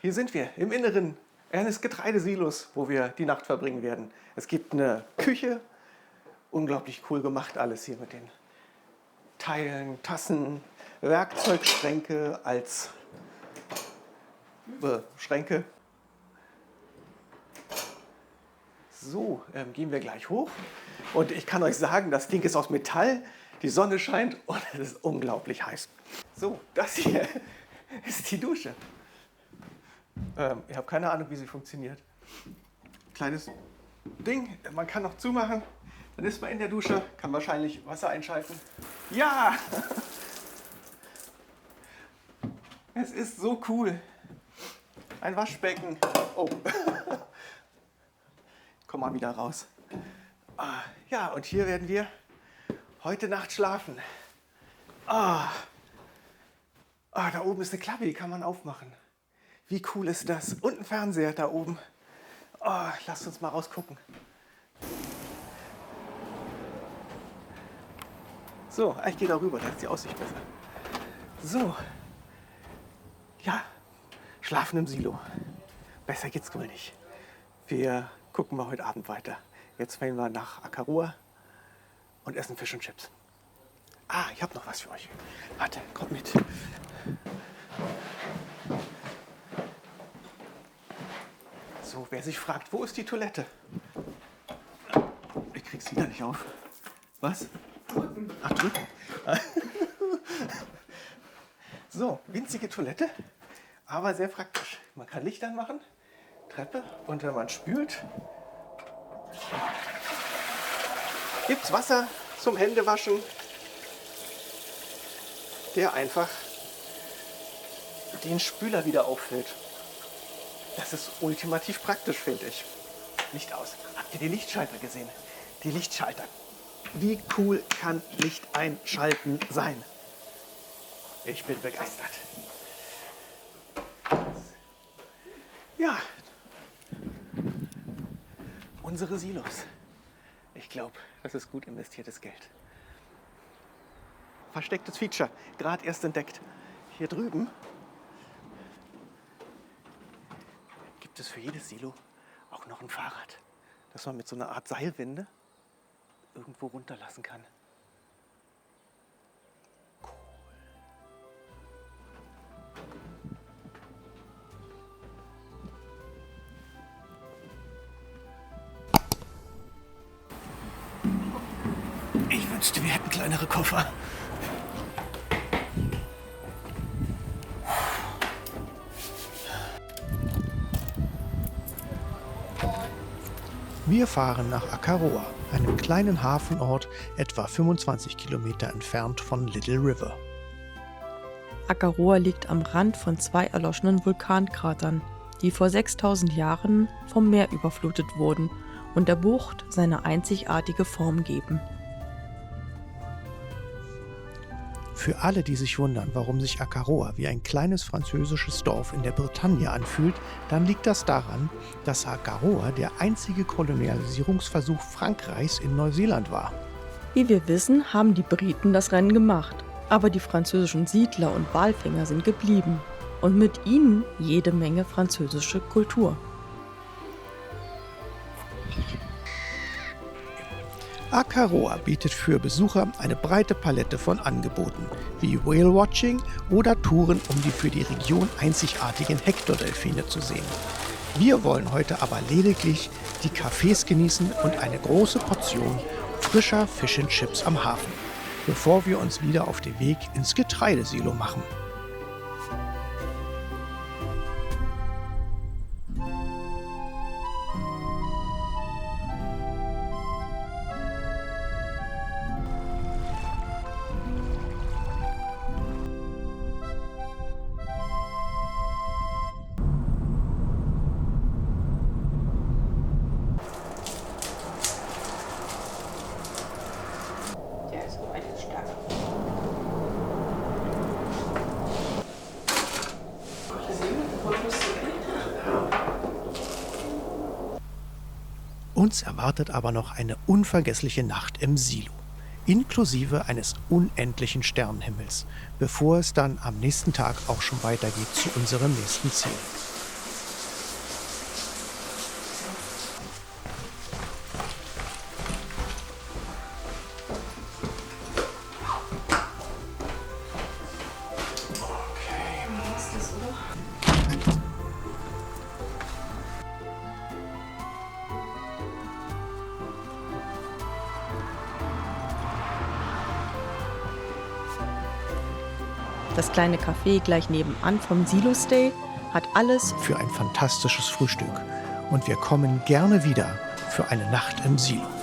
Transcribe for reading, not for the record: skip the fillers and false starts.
hier sind wir im Inneren eines Getreidesilos, wo wir die Nacht verbringen werden. Es gibt eine Küche, unglaublich cool gemacht alles hier mit den Teilen, Tassen, Werkzeugschränke als Schränke. So, gehen wir gleich hoch. Und ich kann euch sagen, das Ding ist aus Metall, die Sonne scheint und es ist unglaublich heiß. So, das hier ist die Dusche. Ich habe keine Ahnung, wie sie funktioniert. Kleines Ding, man kann noch zumachen. Dann ist man in der Dusche, kann wahrscheinlich Wasser einschalten. Ja! Es ist so cool. Ein Waschbecken. Oh. Komm mal wieder raus. Ja, und hier werden wir heute Nacht schlafen. Da oben ist eine Klappe, die kann man aufmachen. Wie cool ist das? Und ein Fernseher da oben. Lasst uns mal rausgucken. So, ich gehe da rüber, da ist die Aussicht besser. So. Ja, schlafen im Silo. Besser geht's wohl nicht. Wir gucken mal heute Abend weiter. Jetzt fahren wir nach Akaroa und essen Fisch und Chips. Ich habe noch was für euch. Warte, kommt mit. So, wer sich fragt, wo ist die Toilette? Ich krieg's wieder nicht auf. Was? Drücken. Drücken. So, winzige Toilette, aber sehr praktisch. Man kann Licht anmachen, Treppe, und wenn man spült, gibt's Wasser zum Händewaschen, der einfach den Spüler wieder auffüllt. Das ist ultimativ praktisch, finde ich. Licht aus. Habt ihr die Lichtschalter gesehen? Die Lichtschalter. Wie cool kann Licht einschalten sein? Ich bin begeistert. Ja. Unsere Silos. Ich glaube, das ist gut investiertes Geld. Verstecktes Feature, gerade erst entdeckt. Hier drüben gibt es für jedes Silo auch noch ein Fahrrad, das man mit so einer Art Seilwinde irgendwo runterlassen kann. Cool. Ich wünschte, wir hätten kleinere Koffer. Wir fahren nach Akaroa, einem kleinen Hafenort etwa 25 Kilometer entfernt von Little River. Akaroa liegt am Rand von 2 erloschenen Vulkankratern, die vor 6000 Jahren vom Meer überflutet wurden und der Bucht seine einzigartige Form geben. Für alle, die sich wundern, warum sich Akaroa wie ein kleines französisches Dorf in der Bretagne anfühlt, dann liegt das daran, dass Akaroa der einzige Kolonialisierungsversuch Frankreichs in Neuseeland war. Wie wir wissen, haben die Briten das Rennen gemacht, aber die französischen Siedler und Walfänger sind geblieben und mit ihnen jede Menge französische Kultur. Akaroa bietet für Besucher eine breite Palette von Angeboten, wie Whale-Watching oder Touren, um die für die Region einzigartigen Hector-Delfine zu sehen. Wir wollen heute aber lediglich die Cafés genießen und eine große Portion frischer Fish and Chips am Hafen, bevor wir uns wieder auf den Weg ins Getreidesilo machen. Uns erwartet aber noch eine unvergessliche Nacht im Silo, inklusive eines unendlichen Sternenhimmels, bevor es dann am nächsten Tag auch schon weitergeht zu unserem nächsten Ziel. Das kleine Café gleich nebenan vom Silo Stay hat alles für ein fantastisches Frühstück. Und wir kommen gerne wieder für eine Nacht im Silo.